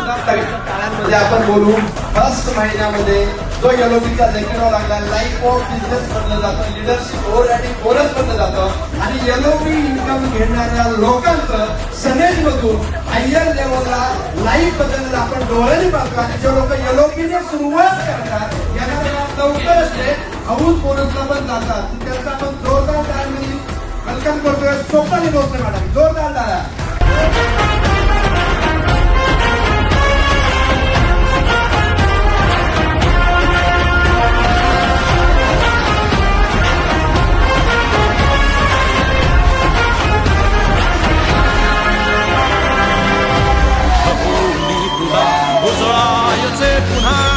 काळांमध्ये आपण बोलू फर्स्ट महिन्यामध्ये जो एलओपीचा लेखनावर लागला लाईफ ऑफ बिझनेस म्हणलं जातं, लिडरशिप ओव्हररायडिंग कोर्स म्हणलं जातं आणि एलओपी इन्कम घेणाऱ्या लोकांचं सनेज मधून हायर लेवलला लाईफ बद्दल आपण डोळ्यांनी पाहतो आणि जे लोक एलओपीने सुरुवात करतात यांना लवकरच ते हाऊस बोनसला पण जातात. त्यांचा आपण जोरदार टाळ्यांनी वेलकम करतोय. स्वप्नाली भोसले मॅडम, जोरदार टाळ्या. उसळायचे पुन्हा